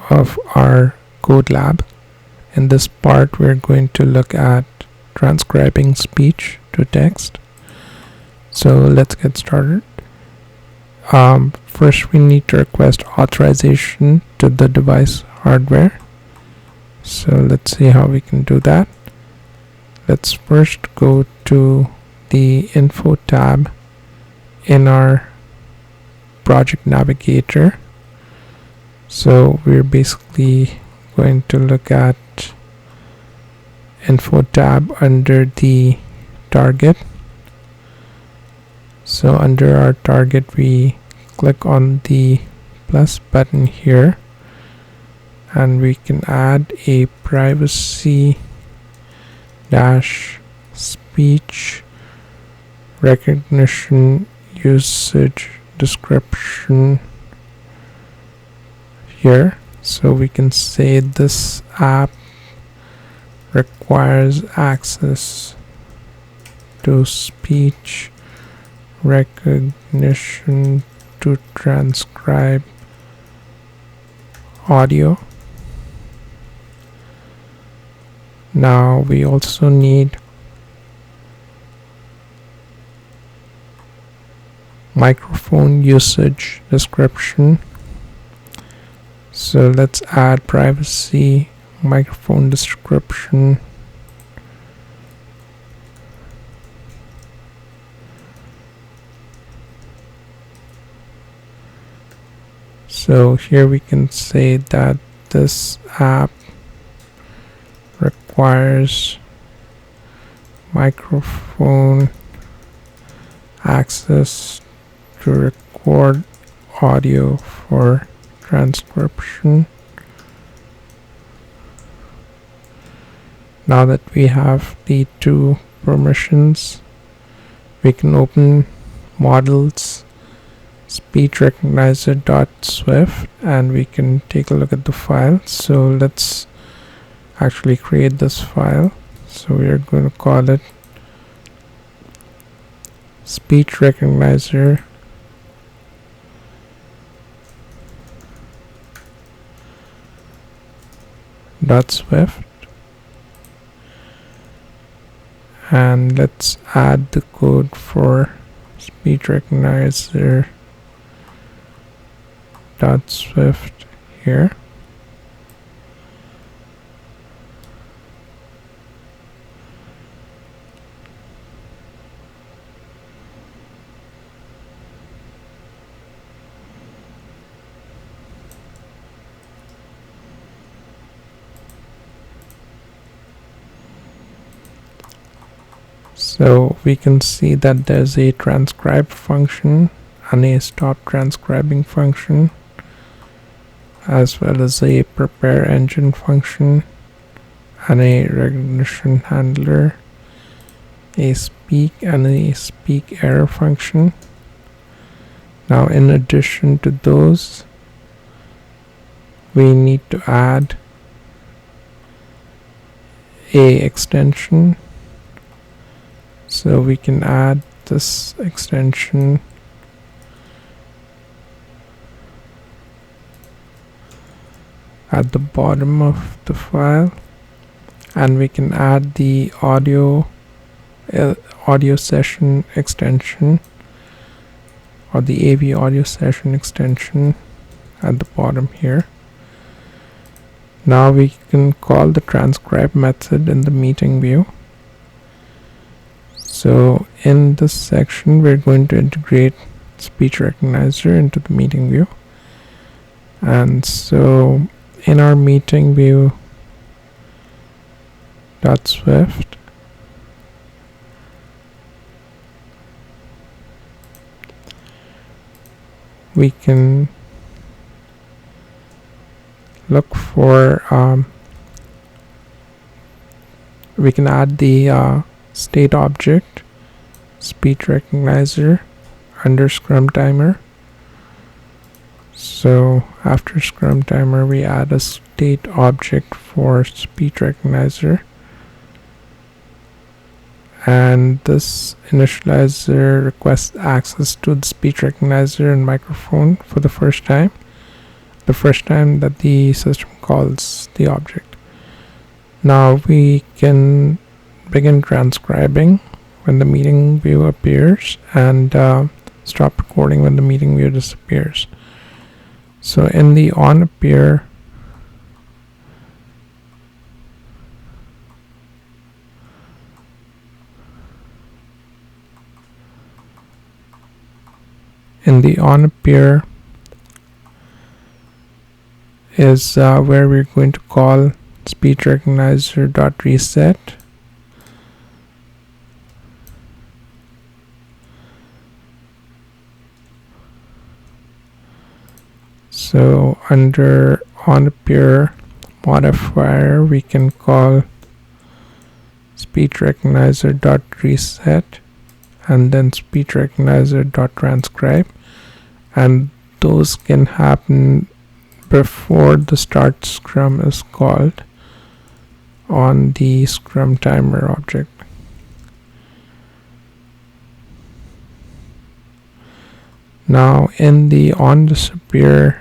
of our CodeLab. In this part, we're going to look at transcribing speech to text. So let's get started. First, we need to request authorization to the device hardware. So let's see how we can do that. Let's first go to the Info tab in our project navigator. So we're basically going to look at Info tab under the target. So under our target, we click on the plus button here, and we can add a privacy speech recognition usage description here. So we can say this app requires access to speech recognition to transcribe audio. Now we also need microphone usage description. So let's add privacy microphone description. So here we can say that this app requires microphone access to record audio for transcription. Now that we have the two permissions, we can open models speech recognizer.swift and we can take a look at the file. So let's actually create this file. So we are going to call it speech recognizer .swift, and let's add the code for speech recognizer .swift here. So we can see that there's a transcribe function and a stop transcribing function, as well as a prepare engine function and a recognition handler, a speak and a speak error function. Now in addition to those, we need to add a extension. So we can add this extension at the bottom of the file, and we can add the audio session extension, or the AV audio session extension at the bottom here. Now we can call the transcribe method in the meeting view. So in this section, we're going to integrate speech recognizer into the meeting view. And so in our meeting view .swift, we can look for we can add the state object speech recognizer under scrum timer. So after scrum timer, we add a state object for speech recognizer, and this initializer requests access to the speech recognizer and microphone for the first time. the first time that the system calls the object. Now we can begin transcribing when the meeting view appears and stop recording when the meeting view disappears. So in the onAppear is where we're going to call speech recognizer.reset. So under onAppear modifier, we can call speech recognizer.reset and then speech recognizer.transcribe, and those can happen before the start scrum is called on the scrum timer object. Now in the onDisappear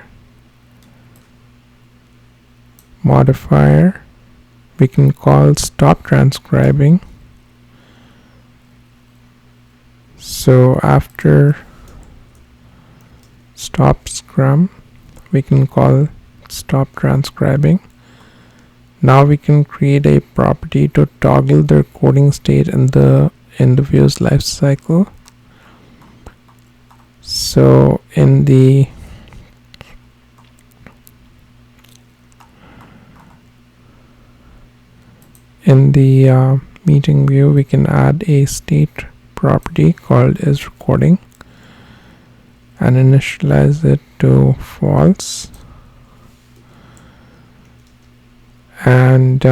modifier, we can call stop transcribing. So after stop scrum, we can call stop transcribing. Now we can create a property to toggle the recording state in the view's lifecycle. So in the meeting view, we can add a state property called isRecording and initialize it to false, and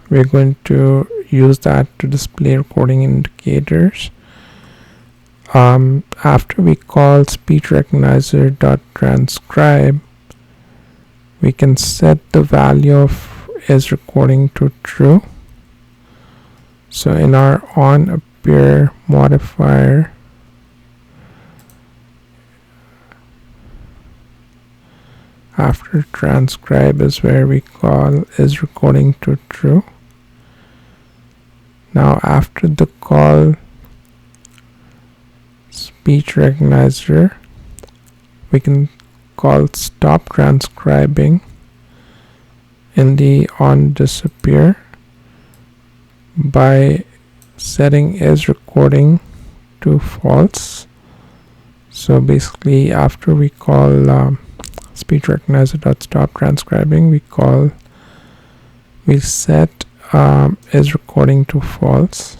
we're going to use that to display recording indicators. After we call speech recognizer.transcribe, we can set the value of isRecording to true. So in our onAppear modifier, after transcribe is where we call isRecording to true. Now after the call speech recognizer, we can call stop transcribing in the onDisappear by setting isRecording to false. So basically, after we call speech recognizer.stop transcribing, we set isRecording to false.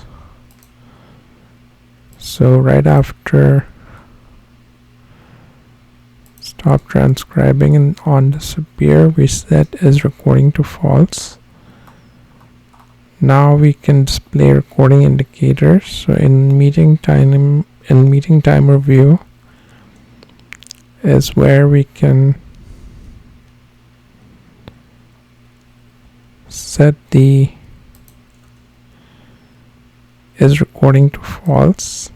So right after stop transcribing and onDisappear, we set isRecording to false. Now we can display recording indicators. So in meeting timer view is where we can set the isRecording to false.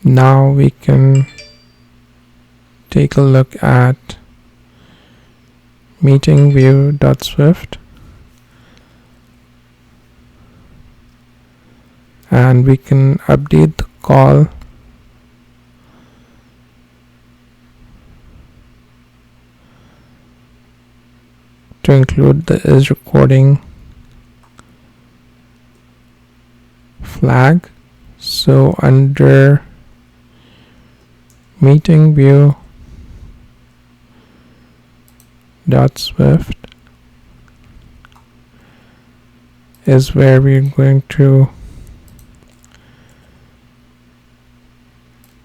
Now we can take a look at meeting view.swift, and we can update the call to include the isRecording flag. So under meeting view .swift is where we're going to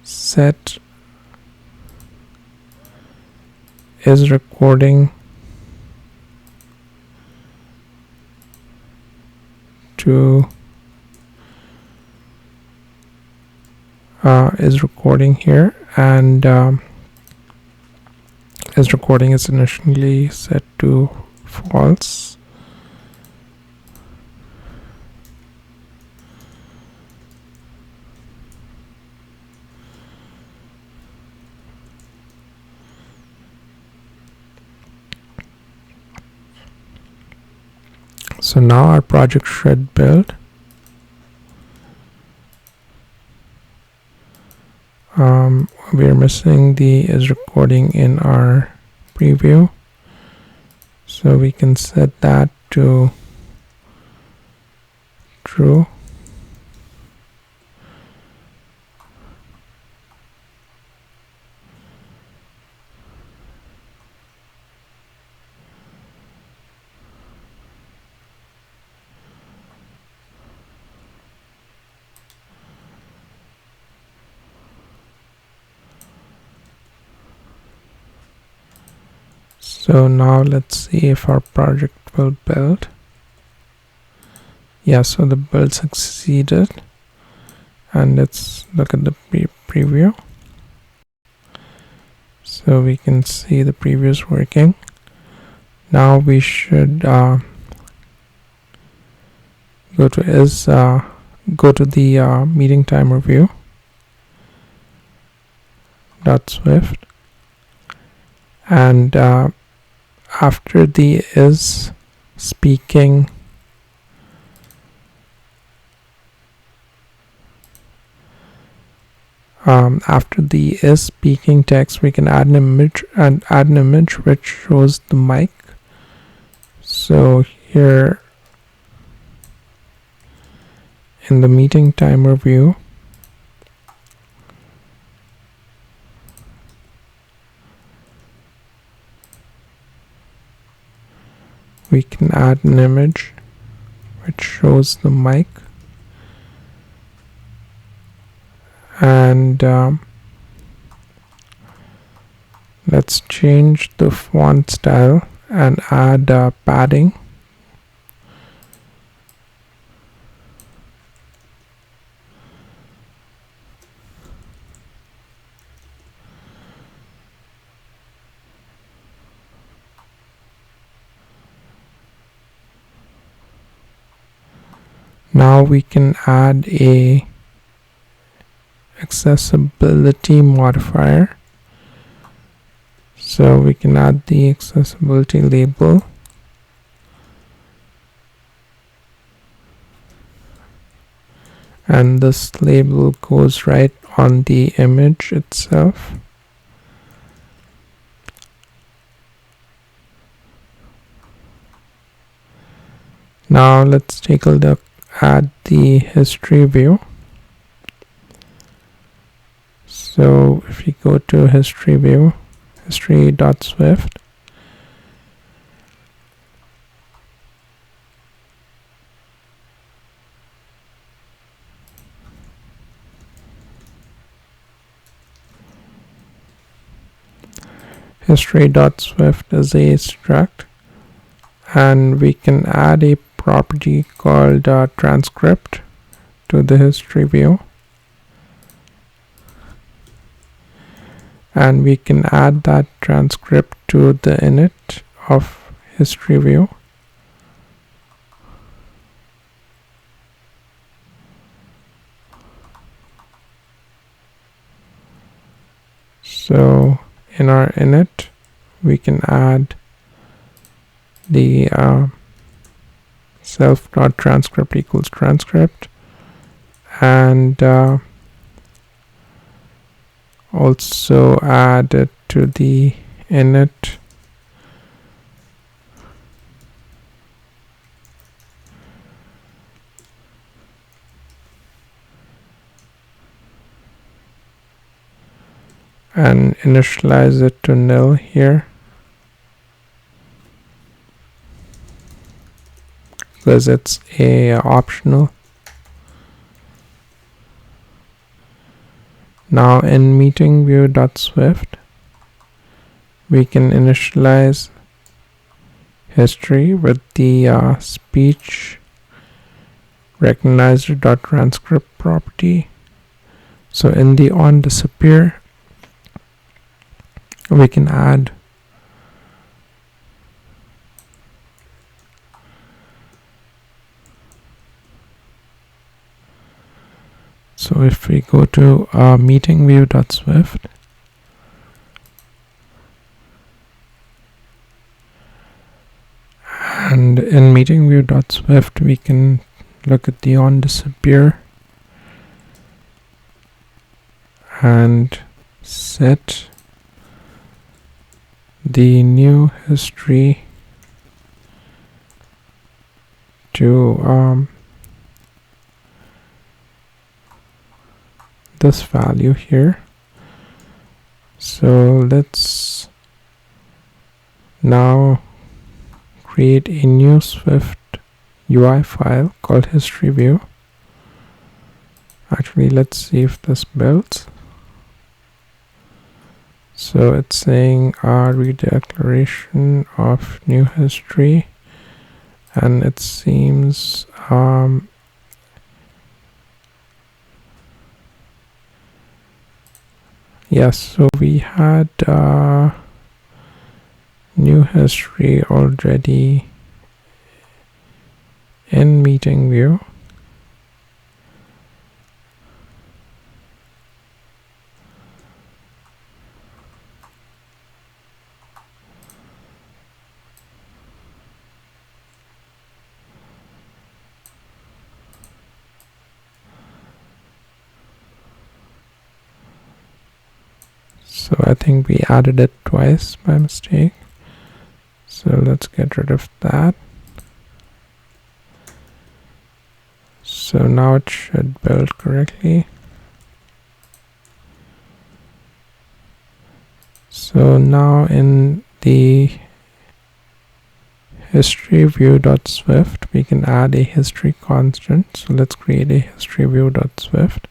set isRecording to isRecording here, and is recording is initially set to false. So now our project should build. We're missing the is recording in our preview, so we can set that to true. So now let's see if our project will build. Yeah, so the build succeeded, and let's look at the preview. So we can see the preview is working. Now we should go to the meeting timer view .swift, and after the is speaking text, we can add an image which shows the mic. So here in the meeting timer view, we can add an image which shows the mic, and let's change the font style and add padding. Now we can add a accessibility modifier. So we can add the accessibility label, and this label goes right on the image itself. Now let's take a look at the history view. So if you go to history view, history.swift, history.swift is a struct, and we can add a property called transcript to the history view, and we can add that transcript to the init of history view. So in our init we can add the self.transcript equals transcript, and also add it to the init and initialize it to nil here, because it's a optional. Now in meeting view.swift we can initialize history with the speech recognizer.transcript property. So in the on disappear we can add So if we go to meeting view.swift, and in meeting view.swift we can look at the on disappear and set the new history to this value here. So let's now create a new SwiftUI file called history view. Actually, let's see if this builds. So it's saying redeclaration of new history, and it seems yes, so we had new history already in meeting view. So I think we added it twice by mistake. So let's get rid of that. So now it should build correctly. So now in the history view.swift we can add a history constant. So let's create a history view.swift.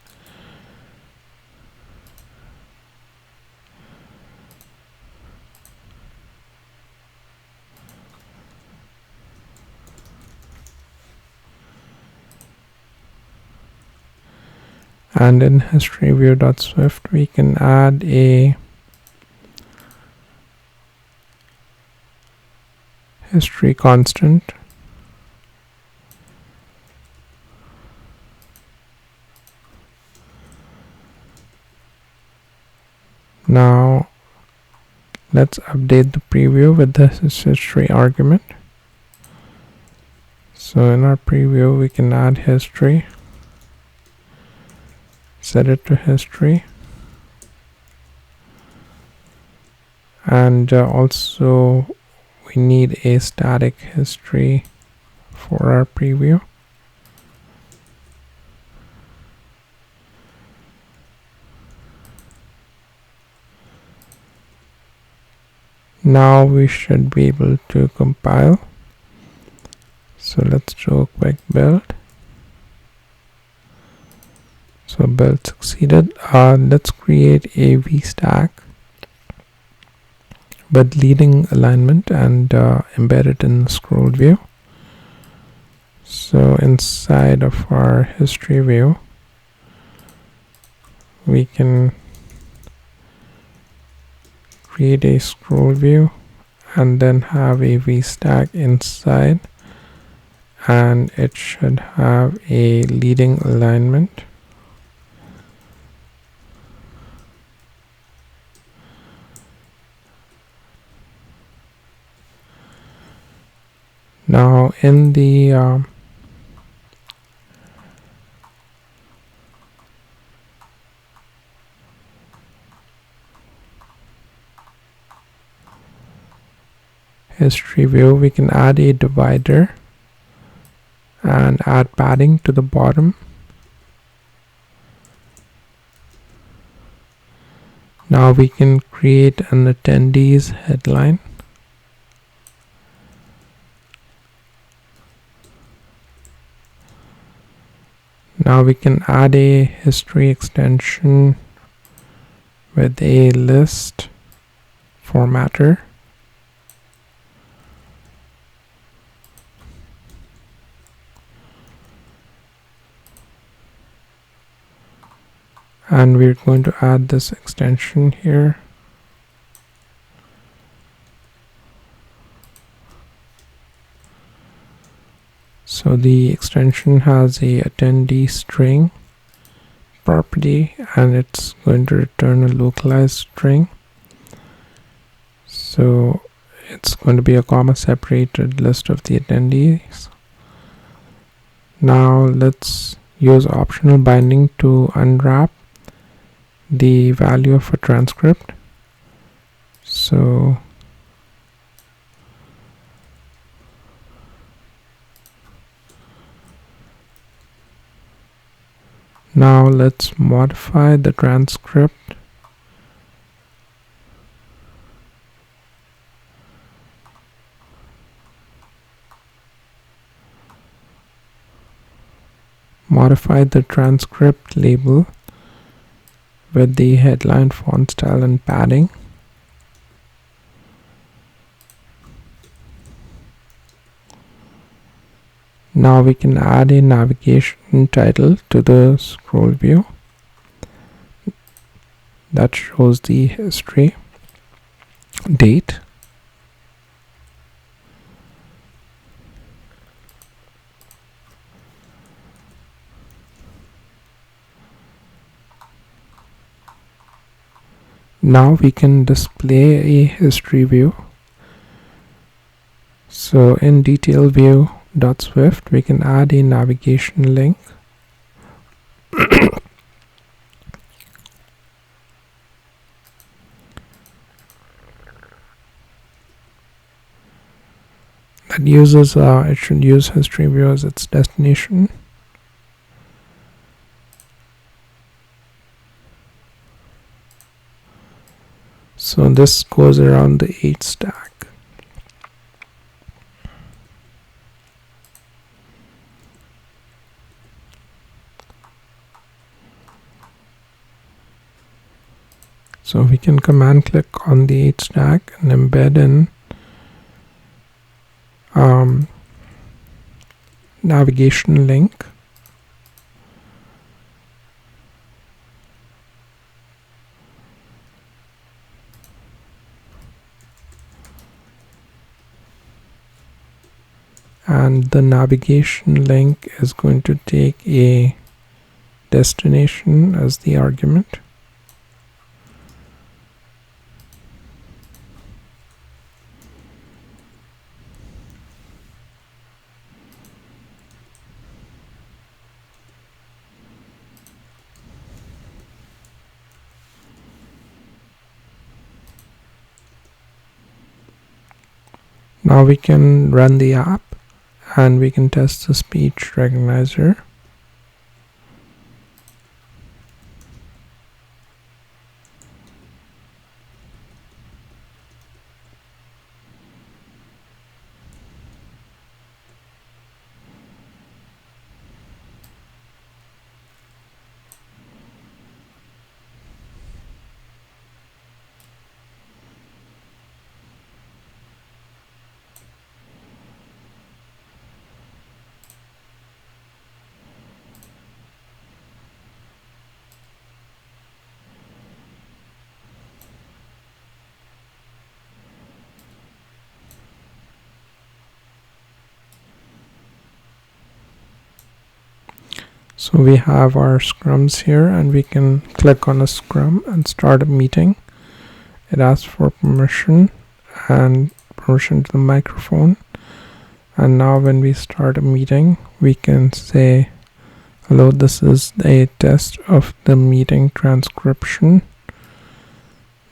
And in history view.swift we can add a history constant. Now let's update the preview with this history argument. So in our preview we can add history, set it to history, and also we need a static history for our preview. Now we should be able to compile. So let's do a quick build. So build succeeded. Let's create a VStack with leading alignment and embed it in the scroll view. So inside of our history view we can create a scroll view and then have a VStack inside, and it should have a leading alignment. Now in the history view we can add a divider and add padding to the bottom. Now we can create an attendees headline. Now we can add a history extension with a list formatter. And we're going to add this extension here. So the extension has a attendee string property, and it's going to return a localized string. So it's going to be a comma separated list of the attendees. Now let's use optional binding to unwrap the value of a transcript. So now let's modify the transcript. Modify the transcript label with the headline font style and padding. Now we can add a navigation title to the scroll view that shows the history, date, now we can display a history view. So in detail view.swift we can add a navigation link. That uses it should use history view as its destination. So this goes around the 8 stack. So we can command click on the 8 stack and embed in navigation link. And the navigation link is going to take a destination as the argument. Now we can run the app and we can test the speech recognizer. So we have our scrums here, and we can click on a scrum and start a meeting. It asks for permission and permission to the microphone. And now when we start a meeting, we can say, hello, this is a test of the meeting transcription.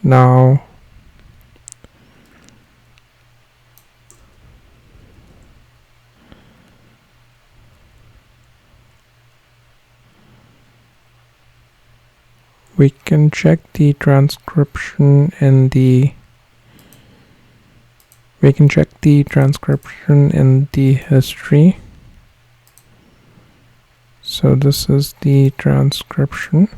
Now we can check the transcription in the history. So this is the transcription.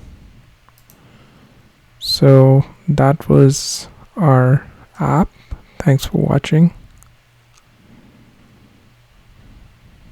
So that was our app. Thanks for watching.